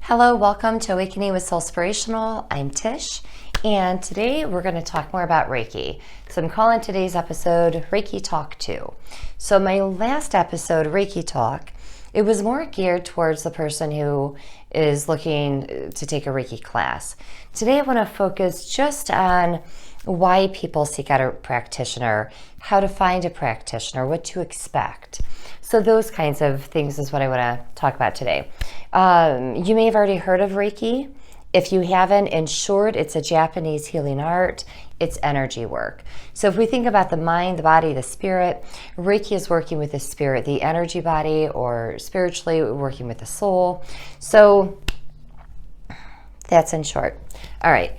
Hello, welcome to Awakening with Soulspirational. I'm Tish, and today we're going to talk more about Reiki. So I'm calling today's episode Reiki Talk 2. So my last episode, Reiki Talk, it was more geared towards the person who is looking to take a Reiki class. Today I want to focus just on why people seek out a practitioner, how to find a practitioner, what to expect. So those kinds of things is what I want to talk about today. You may have already heard of Reiki. If you haven't, in short, it's a Japanese healing art. It's energy work. So if we think about the mind, the body, the spirit, Reiki is working with the spirit, the energy body, or spiritually working with the soul. So that's in short. All right.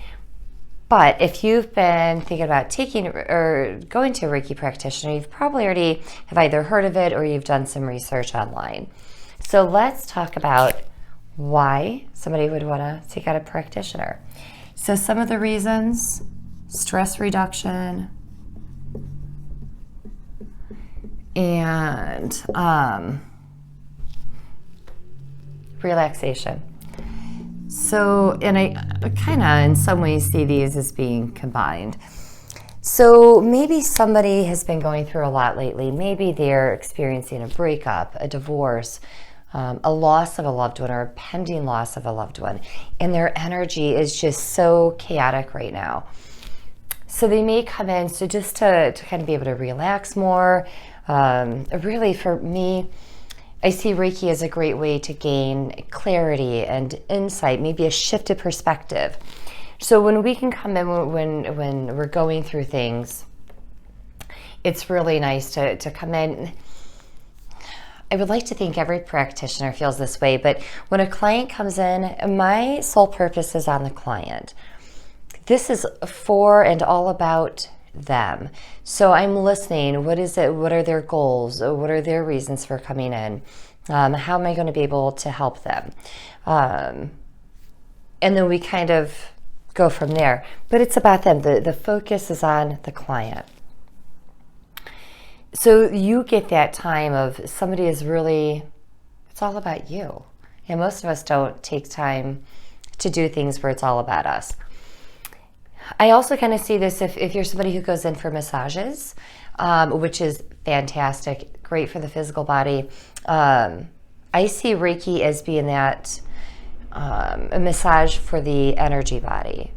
But if you've been thinking about taking or going to a Reiki practitioner, you've probably already have either heard of it or you've done some research online. So let's talk about why somebody would want to seek out a practitioner. So some of the reasons: stress reduction and relaxation. So, and I kind of in some ways see these as being combined. So maybe somebody has been going through a lot lately. Maybe they're experiencing a breakup, a divorce, a loss of a loved one, or a pending loss of a loved one, and their energy is just so chaotic right now. So they may come in so just to kind of be able to relax more. Really, for me, I see Reiki as a great way to gain clarity and insight, maybe a shifted perspective. So when we can come in when we're going through things, it's really nice to come in. I would like to think every practitioner feels this way, but when a client comes in, my sole purpose is on the client. This is for and all about them. So I'm listening. What is it? What are their goals? What are their reasons for coming in? How am I going to be able to help them? And then we kind of go from there. But it's about them. The focus is on the client. So you get that time of somebody is really, it's all about you. And most of us don't take time to do things where it's all about us. I also kind of see this if you're somebody who goes in for massages, which is fantastic, great for the physical body. I see Reiki as being that a massage for the energy body.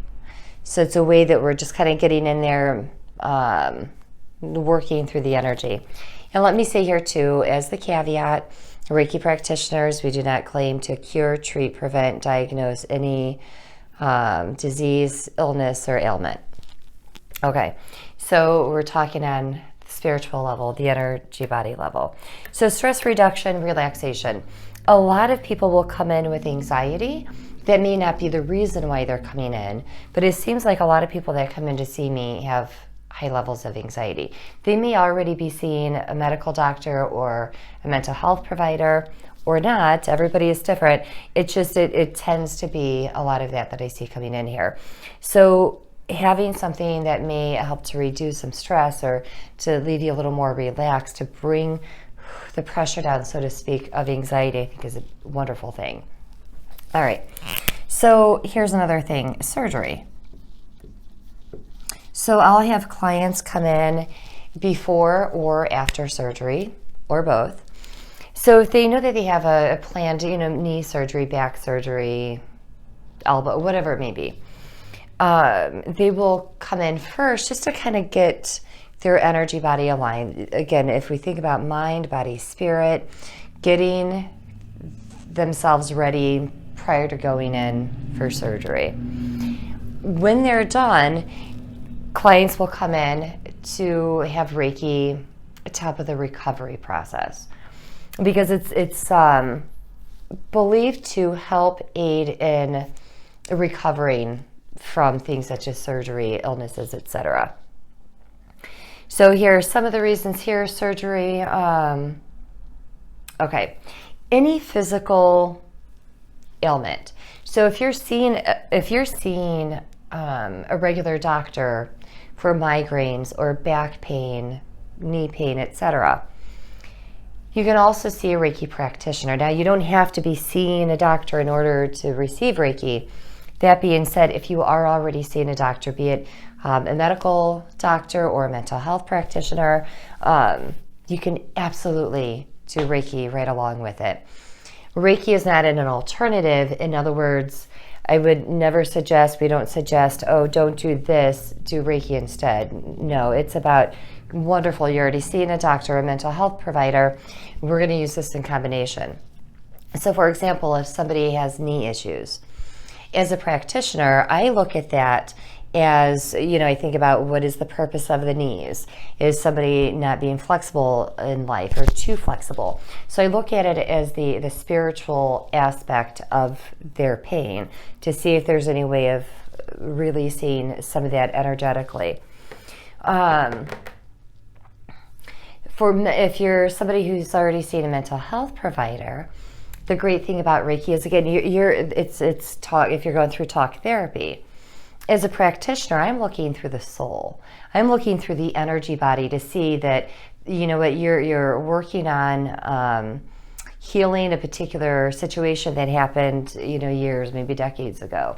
So it's a way that we're just kind of getting in there, working through the energy. And let me say here too, as the caveat, Reiki practitioners, we do not claim to cure, treat, prevent, diagnose any disease, illness, or ailment. Okay, so we're talking on the spiritual level, the energy body level. So stress reduction, relaxation. A lot of people will come in with anxiety. That may not be the reason why they're coming in, but it seems like a lot of people that come in to see me have high levels of anxiety. They may already be seeing a medical doctor or a mental health provider, or not. Everybody is different. It tends to be a lot of that I see coming in here. So having something that may help to reduce some stress or to leave you a little more relaxed, to bring the pressure down, so to speak, of anxiety, I think is a wonderful thing. All right. So here's another thing, surgery. So I'll have clients come in before or after surgery, or both. So if they know that they have a planned, knee surgery, back surgery, elbow, whatever it may be, they will come in first just to kind of get their energy body aligned. Again, if we think about mind, body, spirit, getting themselves ready prior to going in for surgery. When they're done, clients will come in to have Reiki to help with the recovery process, because it's believed to help aid in recovering from things such as surgery, illnesses, etc. So here are some of the reasons here. Surgery. Okay. Any physical ailment. So if you're seeing a regular doctor for migraines or back pain, knee pain, etc., You can also see a Reiki practitioner. Now, you don't have to be seeing a doctor in order to receive Reiki. That being said, if you are already seeing a doctor, be it a medical doctor or a mental health practitioner, you can absolutely do Reiki right along with it. Reiki is not an alternative. In other words, I would never suggest, we don't suggest, oh, don't do this, do Reiki instead. No, it's about, wonderful, you're already seeing a doctor, a mental health provider. We're going to use this in combination. So, for example, if somebody has knee issues, as a practitioner, I look at that as, I think about what is the purpose of the knees. Is somebody not being flexible in life or too flexible? So I look at it as the spiritual aspect of their pain to see if there's any way of releasing some of that energetically. If you're somebody who's already seen a mental health provider, the great thing about Reiki is, again, it's talk. If you're going through talk therapy, as a practitioner, I'm looking through the soul. I'm looking through the energy body to see that, what you're working on, healing a particular situation that happened, years, maybe decades ago,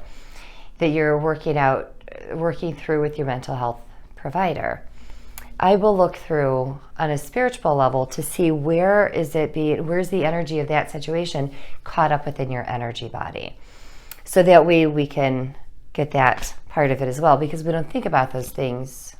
that you're working through with your mental health provider. I will look through on a spiritual level to see where's the energy of that situation caught up within your energy body. So that way we can get that part of it as well, because we don't think about those things,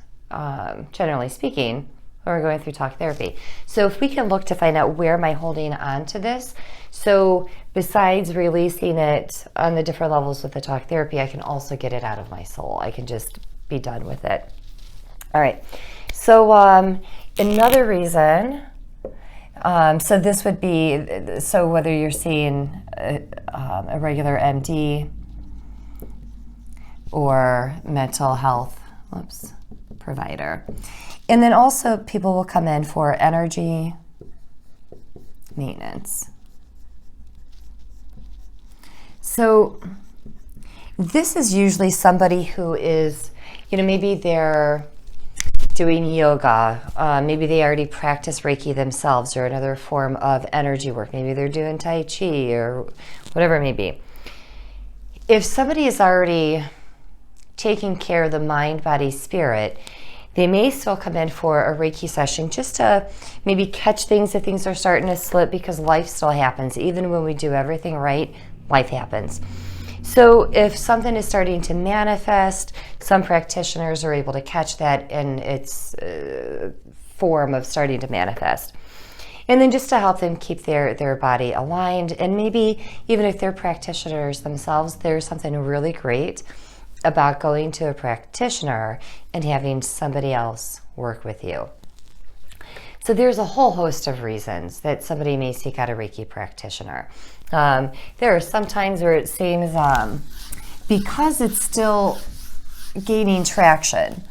generally speaking, when we're going through talk therapy. So if we can look to find out where am I holding on to this, so besides releasing it on the different levels with the talk therapy, I can also get it out of my soul. I can just be done with it. All right. So another reason, so this would be, so whether you're seeing a regular MD or mental health provider. And then also people will come in for energy maintenance. So this is usually somebody who is, maybe they're doing yoga, maybe they already practice Reiki themselves or another form of energy work. Maybe they're doing Tai Chi or whatever it may be. If somebody is already taking care of the mind, body, spirit, they may still come in for a Reiki session just to maybe catch things if things are starting to slip, because life still happens. Even when we do everything right, life happens. So if something is starting to manifest, some practitioners are able to catch that in its form of starting to manifest. And then just to help them keep their body aligned. And maybe even if they're practitioners themselves, there's something really great about going to a practitioner and having somebody else work with you. So there's a whole host of reasons that somebody may seek out a Reiki practitioner. There are some times where it seems, because it's still gaining traction,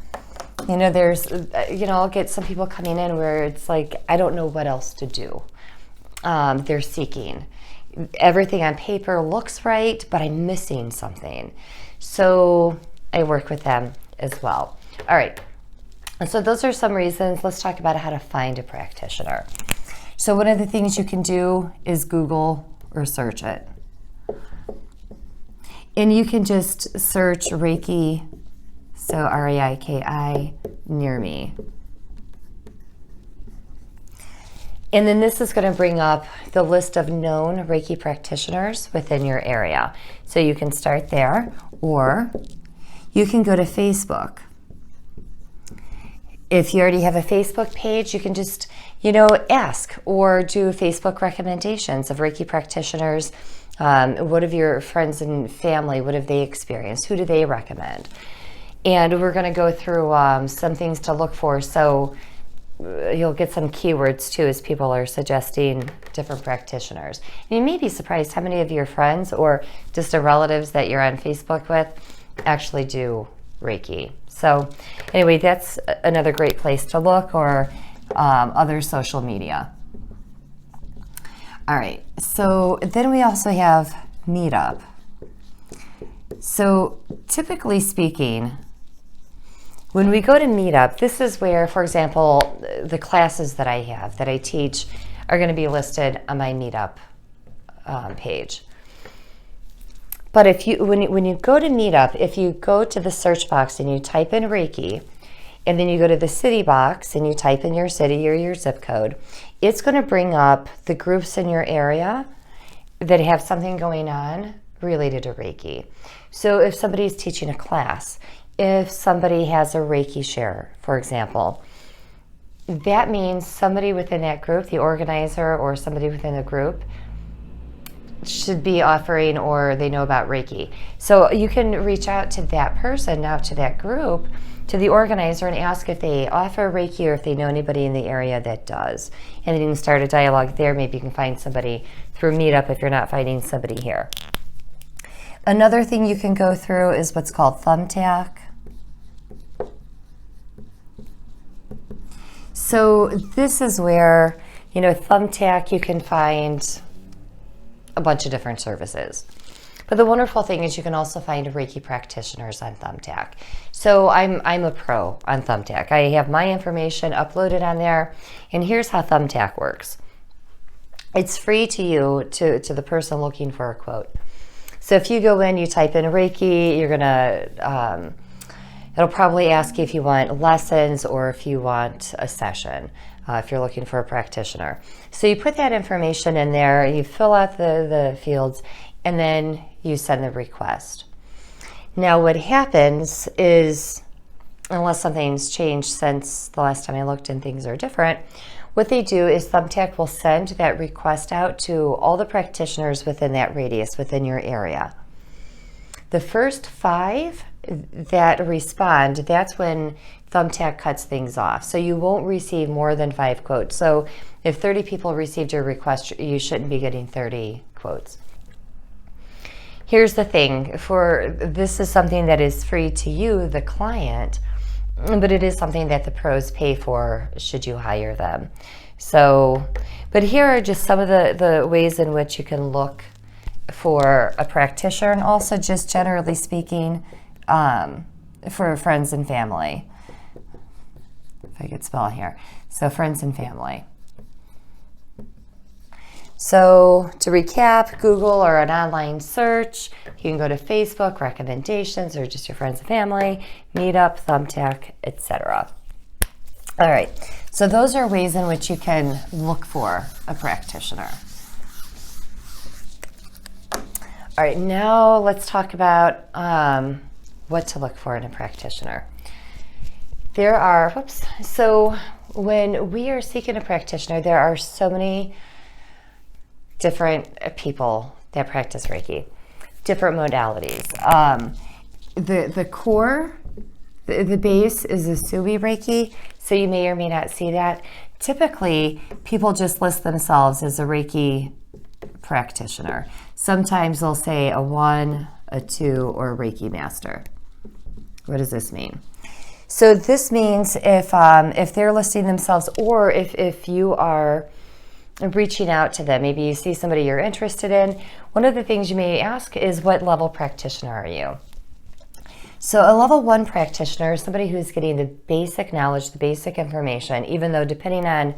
I'll get some people coming in where it's like, I don't know what else to do. They're seeking. Everything on paper looks right, but I'm missing something. So I work with them as well. All right. So those are some reasons. Let's talk about how to find a practitioner. So one of the things you can do is Google or search it. And you can just search Reiki, so Reiki, near me. And then this is going to bring up the list of known Reiki practitioners within your area. So you can start there, or you can go to Facebook. If you already have a Facebook page, you can just, ask or do Facebook recommendations of Reiki practitioners. What have your friends and family, what have they experienced? Who do they recommend? And we're going to go through some things to look for. So you'll get some keywords too as people are suggesting different practitioners. And you may be surprised how many of your friends or just relatives that you're on Facebook with actually do Reiki. So anyway, that's another great place to look, or other social media. All right, so then we also have Meetup. So typically speaking, when we go to Meetup, this is where, for example, the classes that I have, that I teach, are going to be listed on my Meetup page. But if you, when you go to Meetup, if you go to the search box and you type in Reiki, and then you go to the city box and you type in your city or your zip code, it's going to bring up the groups in your area that have something going on related to Reiki. So if somebody's teaching a class, if somebody has a Reiki share, for example, that means somebody within that group, the organizer or somebody within the group, should be offering, or they know about Reiki. So you can reach out to that person, now to that group, to the organizer, and ask if they offer Reiki or if they know anybody in the area that does. And then you can start a dialogue there. Maybe you can find somebody through Meetup if you're not finding somebody here. Another thing you can go through is what's called Thumbtack. So this is where, Thumbtack, you can find a bunch of different services. But the wonderful thing is you can also find Reiki practitioners on Thumbtack. So I'm a pro on Thumbtack. I have my information uploaded on there, and here's how Thumbtack works. It's free to you, to the person looking for a quote. So if you go in, you type in Reiki, you're gonna, it'll probably ask you if you want lessons or if you want a session. If you're looking for a practitioner. So you put that information in there, you fill out the fields, and then you send the request. Now what happens is, unless something's changed since the last time I looked and things are different, what they do is Thumbtack will send that request out to all the practitioners within that radius, within your area. The first 5 that respond, that's when Thumbtack cuts things off. So you won't receive more than 5 quotes. So if 30 people received your request, you shouldn't be getting 30 quotes. Here's the thing, this is something that is free to you, the client, but it is something that the pros pay for should you hire them. So, but here are just some of the ways in which you can look for a practitioner, and also just generally speaking, for friends and family. If I could spell here. So friends and family. So to recap, Google or an online search, you can go to Facebook, recommendations, or just your friends and family, Meetup, Thumbtack, etc. All right, so those are ways in which you can look for a practitioner. All right, now let's talk about what to look for in a practitioner. So when we are seeking a practitioner, there are so many different people that practice Reiki, different modalities. The core, the base is a Sui Reiki, so you may or may not see that. Typically, people just list themselves as a Reiki practitioner. Sometimes they'll say a 1, a 2, or a Reiki master. What does this mean? So this means if they're listing themselves, or if you are reaching out to them, maybe you see somebody you're interested in, one of the things you may ask is, what level practitioner are you? So a level 1 practitioner is somebody who's getting the basic knowledge, the basic information, even though depending on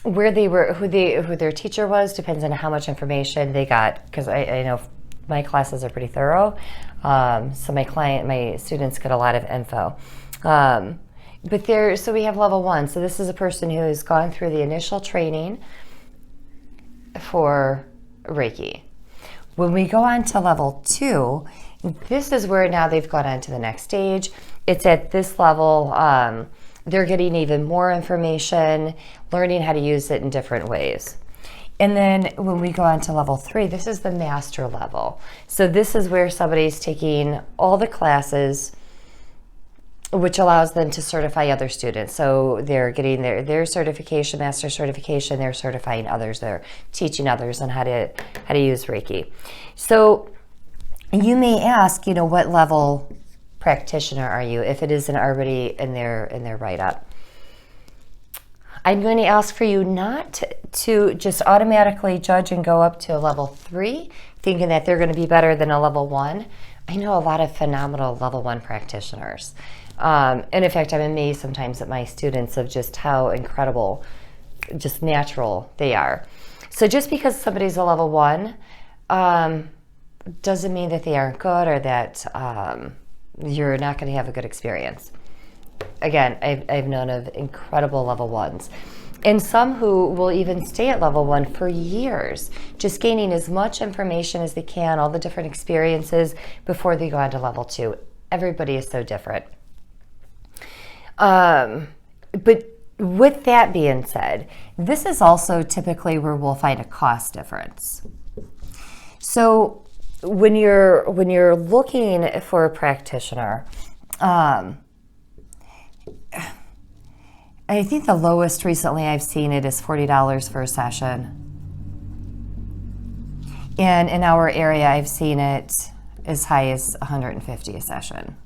where they were, who their teacher was, depends on how much information they got, because I know my classes are pretty thorough. So my students get a lot of info. So we have level 1. So this is a person who has gone through the initial training for Reiki. When we go on to level 2, this is where now they've gone on to the next stage. It's at this level, they're getting even more information, learning how to use it in different ways. And then when we go on to level 3, this is the master level. So this is where somebody's taking all the classes, which allows them to certify other students. So they're getting their certification, master certification, they're certifying others, they're teaching others on how to use Reiki. So you may ask, what level practitioner are you, if it isn't already in their write-up. I'm going to ask for you not to just automatically judge and go up to a level 3, thinking that they're going to be better than a level 1. I know a lot of phenomenal level 1 practitioners. And in fact, I'm amazed sometimes at my students of just how incredible just natural they are. So just because somebody's a level 1 doesn't mean that they aren't good or that you're not going to have a good experience. Again, I've known of incredible level 1s. And some who will even stay at level 1 for years, just gaining as much information as they can, all the different experiences before they go on to level 2. Everybody is so different. But with that being said, this is also typically where we'll find a cost difference. So when you're looking for a practitioner, I think the lowest recently I've seen it is $40 for a session. And in our area, I've seen it as high as $150 a session.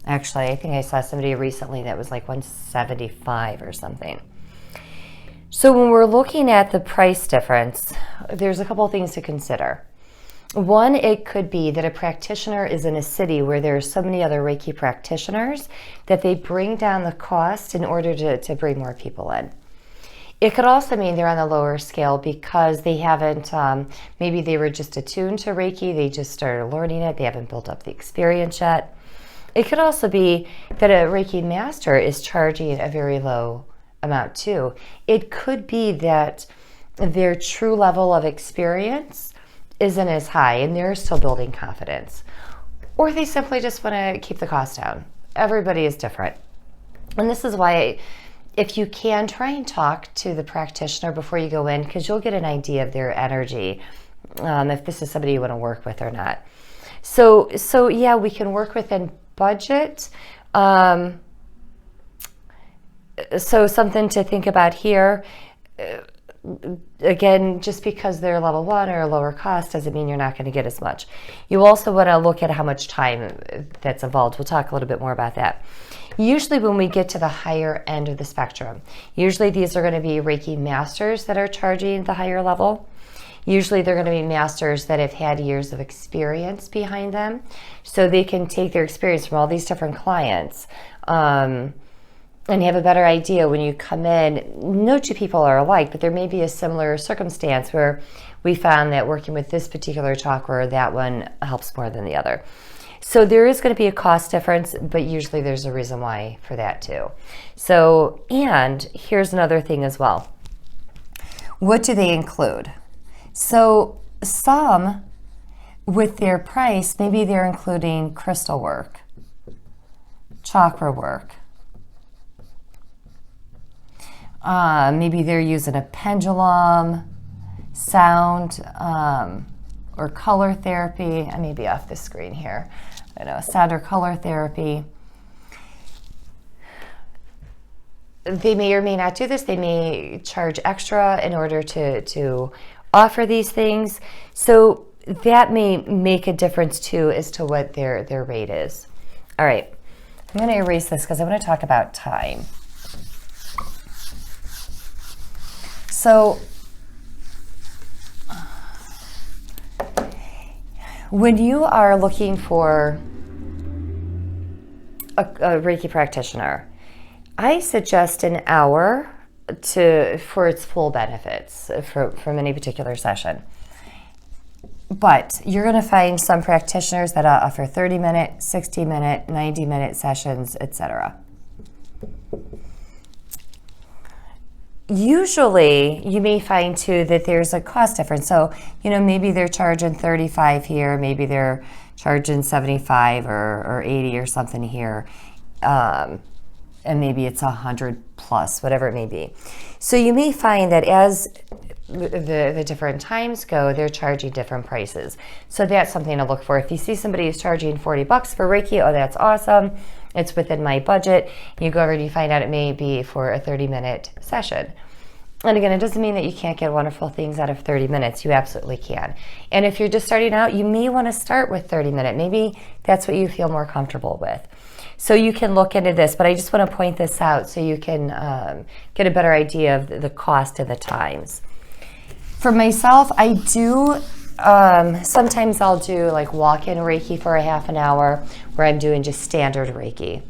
Actually, I think I saw somebody recently that was like $175 or something. So when we're looking at the price difference, there's a couple of things to consider. One, it could be that a practitioner is in a city where there are so many other Reiki practitioners that they bring down the cost in order to bring more people in. It could also mean they're on the lower scale because they haven't, maybe they were just attuned to Reiki, they just started learning it, they haven't built up the experience yet. It could also be that a Reiki master is charging a very low amount too. It could be that their true level of experience isn't as high and they're still building confidence. Or they simply just want to keep the cost down. Everybody is different. And this is why if you can, try and talk to the practitioner before you go in, because you'll get an idea of their energy, if this is somebody you want to work with or not. So yeah, we can work within budget. So something to think about here. Again, just because they're level 1 or lower cost doesn't mean you're not going to get as much. You also want to look at how much time that's involved. We'll talk a little bit more about that. Usually when we get to the higher end of the spectrum, usually these are going to be Reiki masters that are charging the higher level. Usually they're going to be masters that have had years of experience behind them, so they can take their experience from all these different clients and have a better idea when you come in. No two people are alike, but there may be a similar circumstance where we found that working with this particular chakra or that one helps more than the other. So there is going to be a cost difference, but usually there's a reason why for that too. So, and here's another thing as well. What do they include? So some, with their price, maybe they're including crystal work, chakra work. Maybe they're using a pendulum, sound, or color therapy. I may be off the screen here. I know, sound or color therapy. They may or may not do this. They may charge extra in order to offer these things. So that may make a difference too as to what their rate is. All right, I'm going to erase this because I want to talk about time. So when you are looking for a Reiki practitioner, I suggest an hour for its full benefits from any particular session. But you're going to find some practitioners that offer 30-minute, 60-minute, 90-minute sessions, etc. Usually, you may find too that there's a cost difference. So, maybe they're charging $35 here, maybe they're charging $75 or $80 or something here, and maybe it's $100 plus, whatever it may be. So you may find that as the different times go, they're charging different prices. So that's something to look for. If you see somebody who's charging $40 for Reiki, oh, that's awesome. It's within my budget. You go over and you find out it may be for a 30-minute session. And again, it doesn't mean that you can't get wonderful things out of 30 minutes. You absolutely can. And if you're just starting out, you may want to start with 30-minute. Maybe that's what you feel more comfortable with. So you can look into this, but I just want to point this out so you can get a better idea of the cost and the times. For myself, I do, sometimes I'll do like walk-in Reiki for a half an hour where I'm doing just standard Reiki.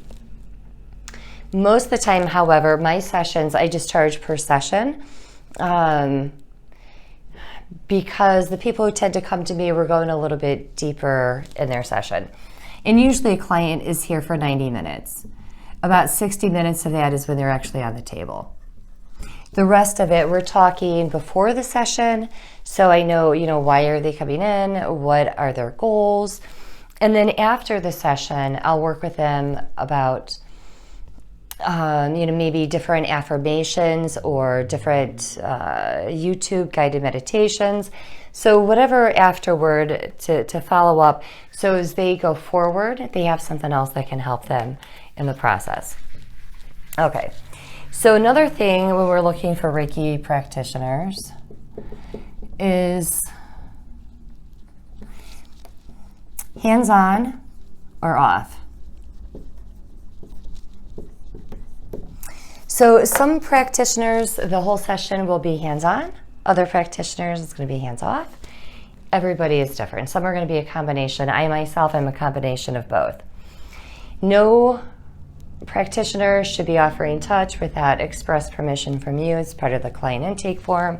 Most of the time, however, my sessions, I just charge per session. Because the people who tend to come to me, we're going a little bit deeper in their session. And usually a client is here for 90 minutes. About 60 minutes of that is when they're actually on the table. The rest of it, we're talking before the session, so I know, why are they coming in? What are their goals? And then after the session, I'll work with them about maybe different affirmations or different YouTube guided meditations. So whatever afterward to follow up. So as they go forward, they have something else that can help them in the process. Okay. So another thing when we're looking for Reiki practitioners is hands-on or off. So some practitioners, the whole session will be hands-on. Other practitioners, it's going to be hands-off. Everybody is different. Some are going to be a combination. I myself am a combination of both. No practitioner should be offering touch without express permission from you. It's part of the client intake form.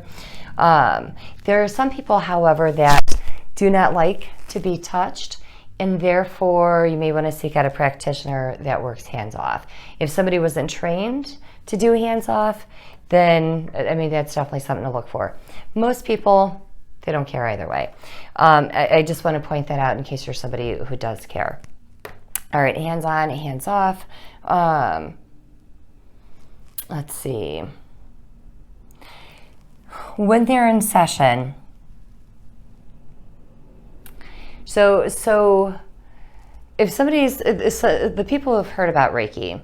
There are some people, however, that do not like to be touched, and therefore you may want to seek out a practitioner that works hands-off. If somebody wasn't trained to do hands-off, then, that's definitely something to look for. Most people, they don't care either way. I just want to point that out in case you're somebody who does care. All right, hands-on, hands-off. Let's see. When they're in session, so if the people who have heard about Reiki,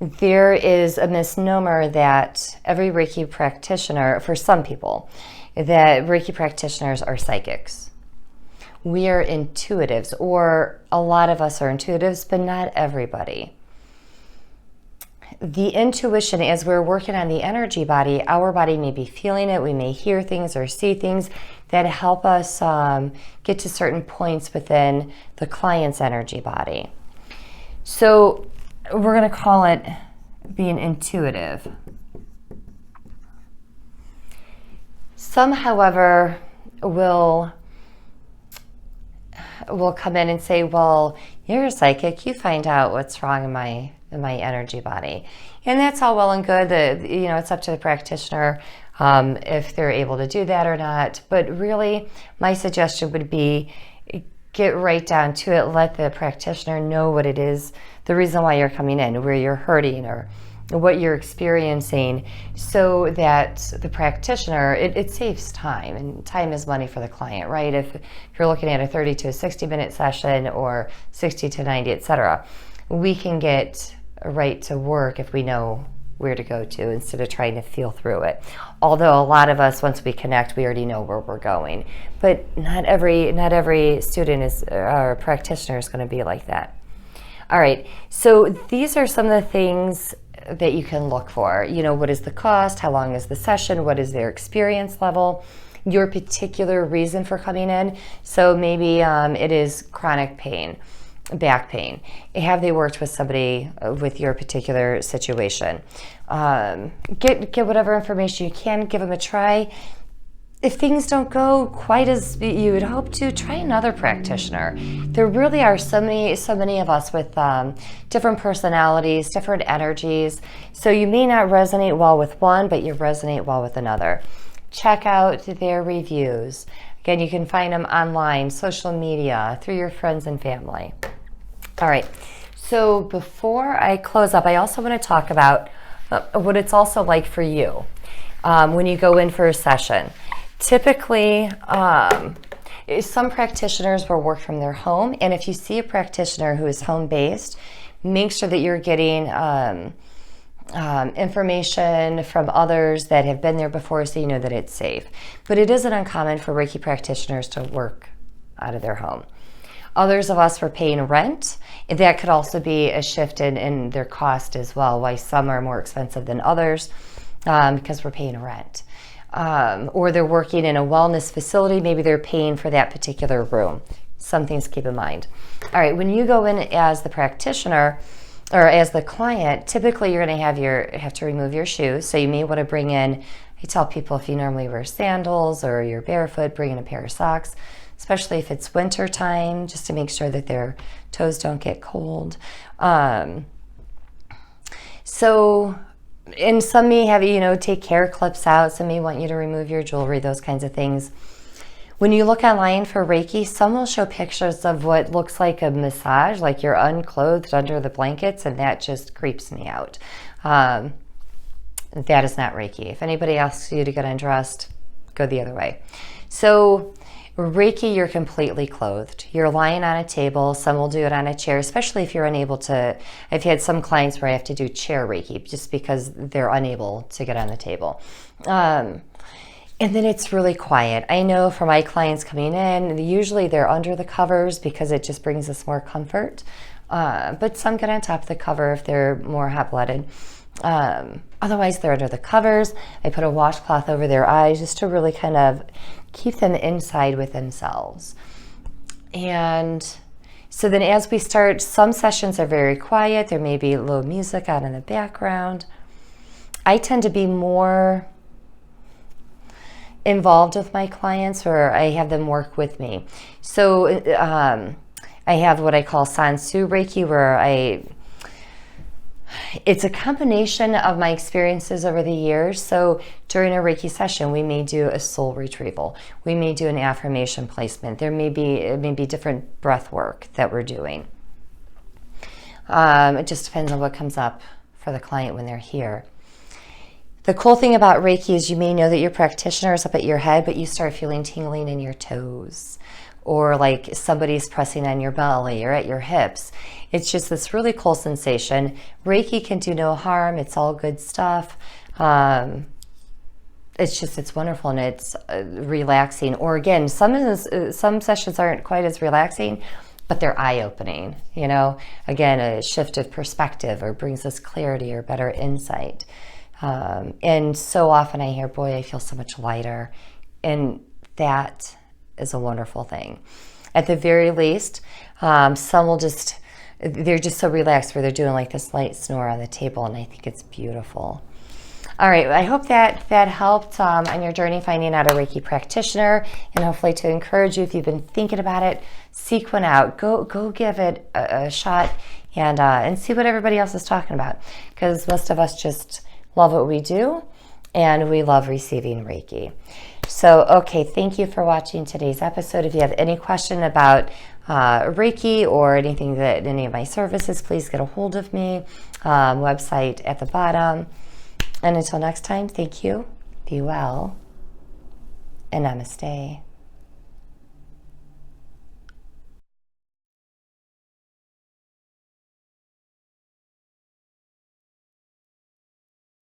there is a misnomer that every Reiki practitioner, for some people, that Reiki practitioners are psychics. We are intuitives, or a lot of us are intuitives, but not everybody. The intuition, as we're working on the energy body, our body may be feeling it. We may hear things or see things that help us get to certain points within the client's energy body. So we're going to call it being intuitive. Some, however, will come in and say, well, you're a psychic, you find out what's wrong in my energy body. And that's all well and good. It's up to the practitioner if they're able to do that or not. But really, my suggestion would be get right down to it. Let the practitioner know what it is, the reason why you're coming in, where you're hurting or what you're experiencing, so that the practitioner, it saves time, and time is money for the client, right? If you're looking at a 30 to 60 minute session or 60 to 90, etc., we can get right to work if we know where to go to instead of trying to feel through it. Although a lot of us, once we connect, we already know where we're going. But not every student or practitioner is going to be like that. All right, so these are some of the things that you can look for. What is the cost? How long is the session? What is their experience level? Your particular reason for coming in. So maybe it is chronic pain, back pain. Have they worked with somebody with your particular situation? Get whatever information you can, give them a try. If things don't go quite as you would hope to, try another practitioner. There really are so many of us with different personalities, different energies. So you may not resonate well with one, but you resonate well with another. Check out their reviews. Again, you can find them online, social media, through your friends and family. All right, so before I close up, I also want to talk about what it's also like for you when you go in for a session. Typically, some practitioners will work from their home, and if you see a practitioner who is home-based, make sure that you're getting information from others that have been there before, so you know that it's safe. But it isn't uncommon for Reiki practitioners to work out of their home. Others of us were paying rent. That could also be a shift in their cost as well, why some are more expensive than others, because we're paying rent. Or they're working in a wellness facility, maybe they're paying for that particular room. Some things to keep in mind. All right, when you go in as the practitioner, or as the client, typically you're going to have to remove your shoes. So you may want to bring in, I tell people if you normally wear sandals or you're barefoot, bring in a pair of socks, especially if it's winter time, just to make sure that their toes don't get cold. And some may have you, take hair clips out. Some may want you to remove your jewelry, those kinds of things. When you look online for Reiki, some will show pictures of what looks like a massage, like you're unclothed under the blankets, and that just creeps me out. That is not Reiki. If anybody asks you to get undressed, go the other way. So Reiki, you're completely clothed. You're lying on a table. Some will do it on a chair, especially if you're unable to. I've had some clients where I have to do chair Reiki just because they're unable to get on the table. And then it's really quiet. I know for my clients coming in, usually they're under the covers because it just brings us more comfort. But some get on top of the cover if they're more hot-blooded. Otherwise, they're under the covers. I put a washcloth over their eyes just to really kind of keep them inside with themselves. And so then as we start, some sessions are very quiet. There may be low music out in the background. I tend to be more involved with my clients, or I have them work with me. So I have what I call Sansu Reiki, where it's a combination of my experiences over the years. So during a Reiki session, we may do a soul retrieval. We may do an affirmation placement. It may be different breath work that we're doing. It just depends on what comes up for the client when they're here. The cool thing about Reiki is you may know that your practitioner is up at your head, but you start feeling tingling in your toes, or like somebody's pressing on your belly or at your hips. It's just this really cool sensation. Reiki can do no harm. It's all good stuff. It's wonderful, and it's relaxing. Or again, some sessions aren't quite as relaxing, but they're eye-opening. Again, a shift of perspective, or brings us clarity or better insight. And so often I hear, boy, I feel so much lighter. And that is a wonderful thing. At the very least, some will they're just so relaxed where they're doing like this light snore on the table, and I think it's beautiful. All right, I hope that helped on your journey finding out a Reiki practitioner, and hopefully to encourage you, if you've been thinking about it, seek one out. Go give it a shot and see what everybody else is talking about, because most of us just love what we do, and we love receiving Reiki. So, okay, thank you for watching today's episode. If you have any question about Reiki or any of my services, please get a hold of me. Website at the bottom. And until next time, thank you, be well, and namaste.